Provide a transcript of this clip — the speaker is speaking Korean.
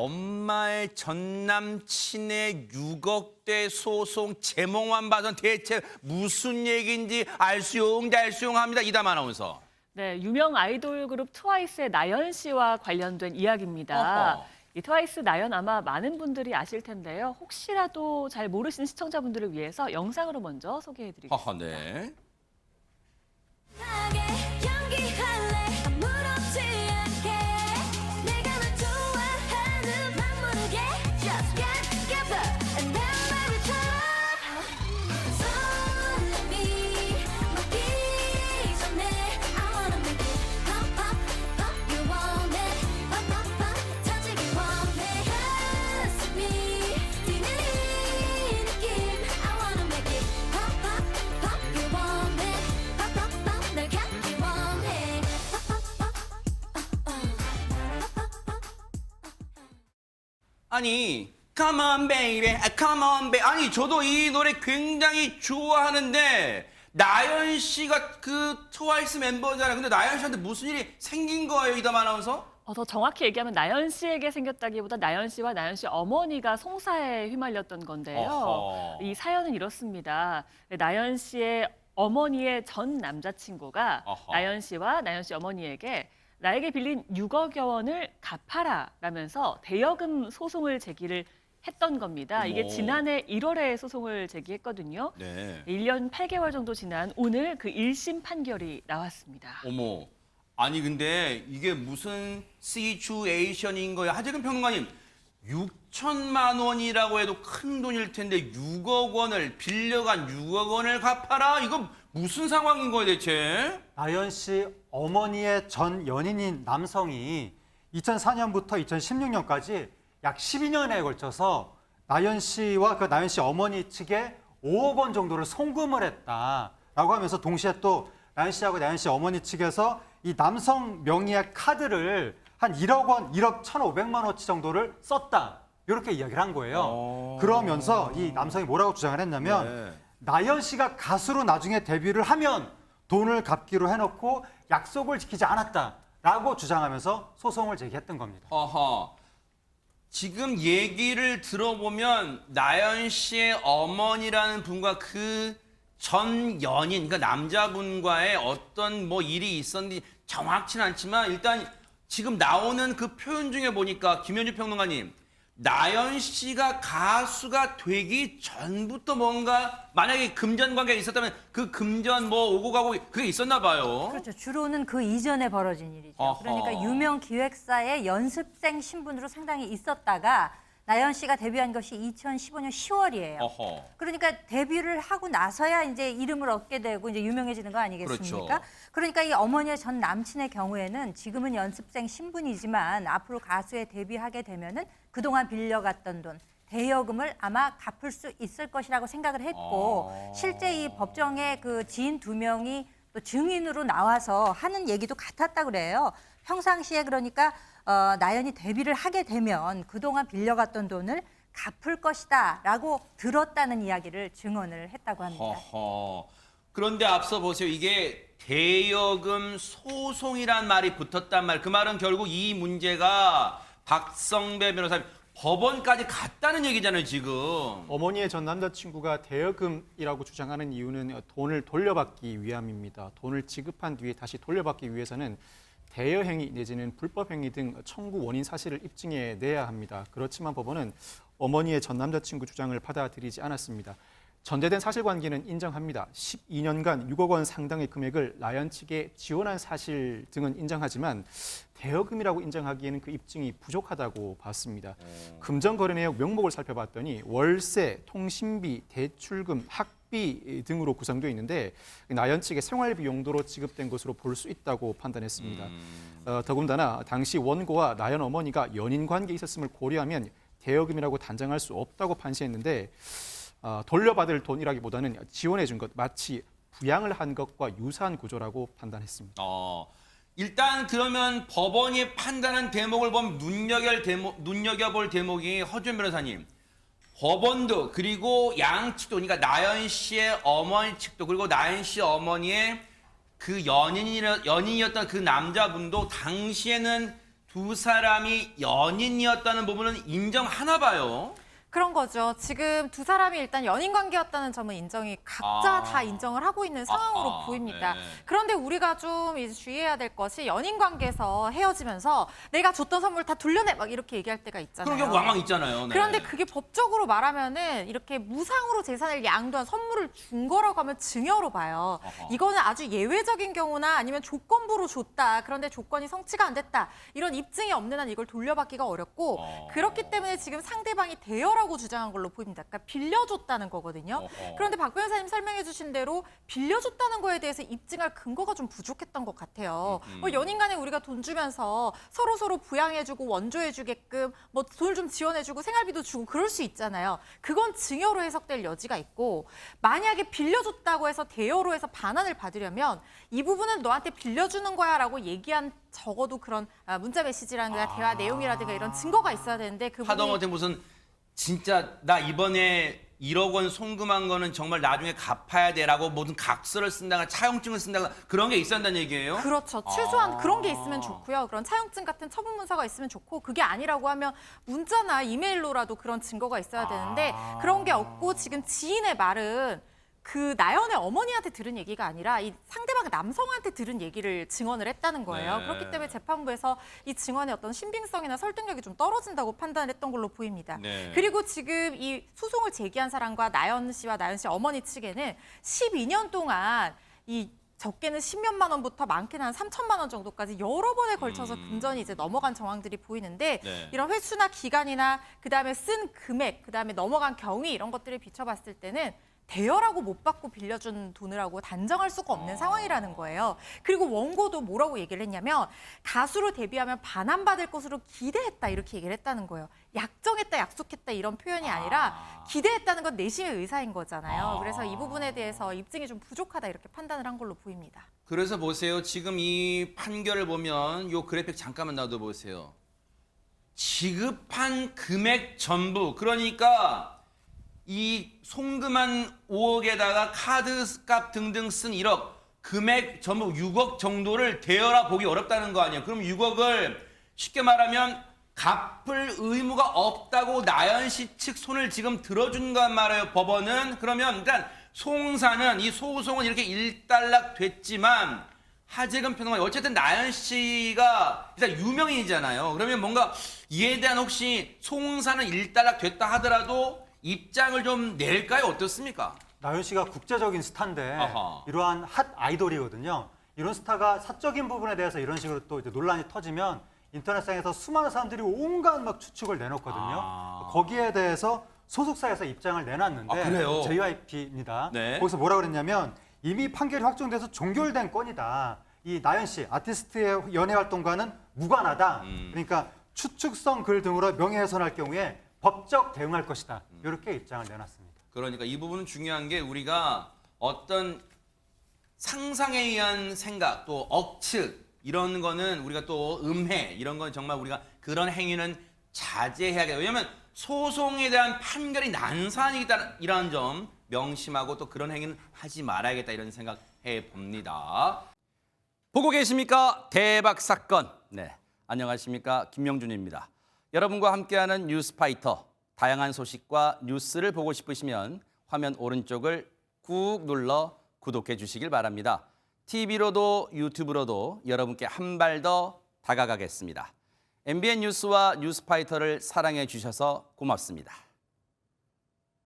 엄마의 전 남친의 6억대 소송 제목만 봐선 대체 무슨 얘기인지 알수용합니다. 이담 아나운서. 네, 유명 아이돌 그룹 트와이스의 나연 씨와 관련된 이야기입니다. 어허. 이 트와이스 나연 아마 많은 분들이 아실 텐데요. 혹시라도 잘 모르시는 시청자분들을 위해서 영상으로 먼저 소개해드리겠습니다. 허허, 네. 아니, come on baby, come on baby. 아니, 저도 이 노래 굉장히 좋아하는데 나연 씨가 그 트와이스 멤버잖아요. 근데 나연 씨한테 무슨 일이 생긴 거예요, 이담 아나운서? 더 정확히 얘기하면 나연 씨에게 생겼다기보다 나연 씨와 나연 씨 어머니가 송사에 휘말렸던 건데요. 어허. 이 사연은 이렇습니다. 나연 씨의 어머니의 전 남자친구가 어허. 나연 씨와 나연 씨 어머니에게 나에게 빌린 6억여 원을 갚아라라면서 대여금 소송을 제기를 했던 겁니다. 이게 어머. 지난해 1월에 소송을 제기했거든요. 네. 1년 8개월 정도 지난 오늘 그 1심 판결이 나왔습니다. 어머. 아니 근데 이게 무슨 시츄에이션인 거예요? 하재근 평론가님, 6천만 원이라고 해도 큰 돈일 텐데 6억 원을 빌려간 6억 원을 갚아라? 이거 무슨 상황인 거예요 대체? 나연 씨 어머니의 전 연인인 남성이 2004년부터 2016년까지 약 12년에 걸쳐서 나연 씨와 그 나연 씨 어머니 측에 5억 원 정도를 송금을 했다라고 하면서 동시에 또 나연 씨하고 나연 씨 어머니 측에서 이 남성 명의의 카드를 한 1억 원, 1억 1,500만 원치 정도를 썼다. 이렇게 이야기를 한 거예요. 그러면서 이 남성이 뭐라고 주장을 했냐면 네. 나연 씨가 가수로 나중에 데뷔를 하면 돈을 갚기로 해놓고 약속을 지키지 않았다라고 주장하면서 소송을 제기했던 겁니다. 어허. 지금 얘기를 들어보면 나연 씨의 어머니라는 분과 그 전 연인, 그러니까 남자분과의 어떤 뭐 일이 있었는지 정확치는 않지만 일단 지금 나오는 그 표현 중에 보니까 김현주 평론가님, 나연 씨가 가수가 되기 전부터 뭔가 만약에 금전 관계가 있었다면 그 금전 뭐 오고 가고 그게 있었나 봐요. 그렇죠. 주로는 그 이전에 벌어진 일이죠. 어허. 그러니까 유명 기획사의 연습생 신분으로 상당히 있었다가 나연 씨가 데뷔한 것이 2015년 10월이에요. 어허. 그러니까 데뷔를 하고 나서야 이제 이름을 얻게 되고 이제 유명해지는 거 아니겠습니까? 그렇죠. 그러니까 이 어머니의 전 남친의 경우에는 지금은 연습생 신분이지만 앞으로 가수에 데뷔하게 되면은 그동안 빌려갔던 돈 대여금을 아마 갚을 수 있을 것이라고 생각을 했고 실제 이 법정에 그 지인 2명이 또 증인으로 나와서 하는 얘기도 같았다 그래요. 평상시에 그러니까 나연이 데뷔를 하게 되면 그동안 빌려갔던 돈을 갚을 것이다라고 들었다는 이야기를 증언을 했다고 합니다. 허허. 그런데 앞서 보세요. 이게 대여금 소송이란 말이 붙었단 말. 그 말은 결국 이 문제가 박성배 변호사님 법원까지 갔다는 얘기잖아요, 지금. 어머니의 전 남자친구가 대여금이라고 주장하는 이유는 돈을 돌려받기 위함입니다. 돈을 지급한 뒤에 다시 돌려받기 위해서는 대여행위 내지는 불법행위 등 청구 원인 사실을 입증해내야 합니다. 그렇지만 법원은 어머니의 전 남자친구 주장을 받아들이지 않았습니다. 전제된 사실관계는 인정합니다. 12년간 6억 원 상당의 금액을 나연 측에 지원한 사실 등은 인정하지만 대여금이라고 인정하기에는 그 입증이 부족하다고 봤습니다. 금전거래 내역 명목을 살펴봤더니 월세, 통신비, 대출금, 학비 등으로 구성되어 있는데 나연 측의 생활비 용도로 지급된 것으로 볼 수 있다고 판단했습니다. 더군다나 당시 원고와 나연 어머니가 연인 관계에 있었음을 고려하면 대여금이라고 단정할 수 없다고 판시했는데 돌려받을 돈이라기보다는 지원해 준 것, 마치 부양을 한 것과 유사한 구조라고 판단했습니다. 일단 그러면 법원이 판단한 대목을 보면 눈여겨볼 대목이 허준 변호사님. 법원도 그리고 양측도 그러니까 나연 씨의 어머니 측도 그리고 나연 씨 어머니의 그 연인이었던 그 남자분도 당시에는 두 사람이 연인이었다는 부분은 인정하나 봐요. 그런 거죠. 지금 두 사람이 일단 연인 관계였다는 점은 인정이 각자 아. 다 인정을 하고 있는 상황으로 아하, 보입니다. 네. 그런데 우리가 좀 이제 주의해야 될 것이 연인 관계에서 헤어지면서 내가 줬던 선물 다 돌려내 막 이렇게 얘기할 때가 있잖아요. 그런 경우 왕왕 있잖아요. 네. 그런데 그게 법적으로 말하면은 이렇게 무상으로 재산을 양도한 선물을 준 거라고 하면 증여로 봐요. 어허. 이거는 아주 예외적인 경우나 아니면 조건부로 줬다. 그런데 조건이 성취가 안 됐다. 이런 입증이 없는 한 이걸 돌려받기가 어렵고 그렇기 때문에 지금 상대방이 대여라고 주장한 걸로 보입니다. 그러니까 빌려줬다는 거거든요. 어허. 그런데 박 변호사님 설명해 주신 대로 빌려줬다는 거에 대해서 입증할 근거가 좀 부족했던 것 같아요. 뭐 연인 간에 우리가 돈 주면서 서로 부양해주고 원조해주게끔 뭐 돈을 좀 지원해주고 생활비도 주고 그럴 수 있잖아요. 그건 증여로 해석될 여지가 있고 만약에 빌려줬다고 해서 대여로 해서 반환을 받으려면 이 부분은 너한테 빌려주는 거야라고 얘기한 적어도 그런 문자 메시지라든가 대화 내용이라든가 이런 증거가 있어야 되는데 그 부분이 하다못해 무슨 진짜 나 이번에 1억 원 송금한 거는 정말 나중에 갚아야 돼라고 모든 각서를 쓴다거나 차용증을 쓴다거나 그런 게 있어야 한다는 얘기예요? 그렇죠. 최소한 그런 게 있으면 좋고요. 그런 차용증 같은 처분 문서가 있으면 좋고 그게 아니라고 하면 문자나 이메일로라도 그런 증거가 있어야 되는데 그런 게 없고 지금 지인의 말은 그 나연의 어머니한테 들은 얘기가 아니라 이 상대방 남성한테 들은 얘기를 증언을 했다는 거예요. 네. 그렇기 때문에 재판부에서 이 증언의 어떤 신빙성이나 설득력이 좀 떨어진다고 판단했던 걸로 보입니다. 네. 그리고 지금 이 소송을 제기한 사람과 나연 씨와 나연 씨 어머니 측에는 12년 동안 이 적게는 10몇만 원부터 많게는 한 3천만 원 정도까지 여러 번에 걸쳐서 금전이 이제 넘어간 정황들이 보이는데 네. 이런 횟수나 기간이나 그다음에 쓴 금액, 그다음에 넘어간 경위 이런 것들을 비춰봤을 때는 대여라고 못 받고 빌려준 돈이라고 단정할 수가 없는 상황이라는 거예요. 그리고 원고도 뭐라고 얘기를 했냐면 가수로 데뷔하면 반환받을 것으로 기대했다 이렇게 얘기를 했다는 거예요. 약정했다, 약속했다 이런 표현이 아니라 기대했다는 건 내심의 의사인 거잖아요. 그래서 이 부분에 대해서 입증이 좀 부족하다 이렇게 판단을 한 걸로 보입니다. 그래서 보세요. 지금 이 판결을 보면 요 그래픽 잠깐만 놔둬보세요. 지급한 금액 전부 그러니까 이 송금한 5억에다가 카드값 등등 쓴 1억 금액 전부 6억 정도를 대여라 보기 어렵다는 거 아니에요. 그럼 6억을 쉽게 말하면 갚을 의무가 없다고 나연 씨 측 손을 지금 들어준단 말이에요. 법원은. 그러면 일단 송사는 이 소송은 이렇게 일단락 됐지만 하재근 평론가 어쨌든 나연 씨가 일단 유명인이잖아요. 그러면 뭔가 이에 대한 혹시 송사는 일단락 됐다 하더라도 입장을 좀 낼까요? 어떻습니까? 나연 씨가 국제적인 스타인데 아하. 이러한 핫 아이돌이거든요. 이런 스타가 사적인 부분에 대해서 이런 식으로 또 이제 논란이 터지면 인터넷상에서 수많은 사람들이 온갖 막 추측을 내놓거든요. 거기에 대해서 소속사에서 입장을 내놨는데 아, 그래요? JYP입니다. 네. 거기서 뭐라 그랬냐면 이미 판결이 확정돼서 종결된 건이다. 이 나연 씨 아티스트의 연애 활동과는 무관하다. 그러니까 추측성 글 등으로 명예훼손할 경우에 법적 대응할 것이다. 이렇게 입장을 내놨습니다. 그러니까 이 부분은 중요한 게 우리가 어떤 상상에 의한 생각 또 억측 이런 거는 우리가 또 음해 이런 건 정말 우리가 그런 행위는 자제해야겠다. 왜냐하면 소송에 대한 판결이 난사한이라는 점 명심하고 또 그런 행위는 하지 말아야겠다 이런 생각해 봅니다. 보고 계십니까? 대박 사건. 네, 안녕하십니까? 김명준입니다. 여러분과 함께하는 뉴스파이터. 다양한 소식과 뉴스를 보고 싶으시면 화면 오른쪽을 꾹 눌러 구독해 주시길 바랍니다. TV로도 유튜브로도 여러분께 한 발 더 다가가겠습니다. MBN 뉴스와 뉴스파이터를 사랑해 주셔서 고맙습니다.